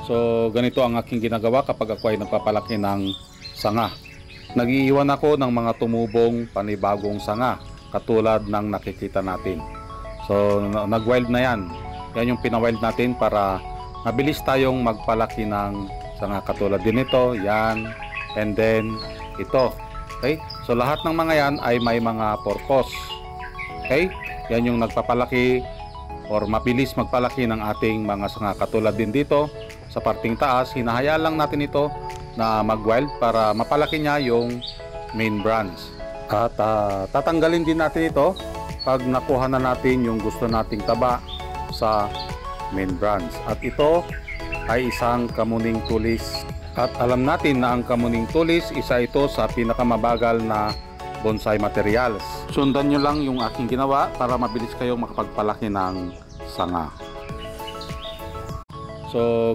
So ganito ang aking ginagawa kapag ako ay nagpapalaki ng sanga. Nag-iiwan ako ng mga tumubong panibagong sanga katulad ng nakikita natin. So nag-wild na yan. Yan yung pina-wild natin para mabilis tayong magpalaki ng sanga katulad din ito, yan, and then ito. Okay? So lahat ng mga yan ay may mga purpose. Okay? Yan yung nagpapalaki or mabilis magpalaki ng ating mga sanga. Katulad din dito sa parting taas, hinahayaan lang natin ito na mag-wild para mapalaki niya yung main branch. At tatanggalin din natin ito pag nakuha na natin yung gusto nating taba sa main branch. At ito ay isang kamuning tulis. At alam natin na ang kamuning tulis, isa ito sa pinakamabagal na bonsai materials. Sundan nyo lang yung aking ginawa para mabilis kayong makapagpalaki ng sanga. So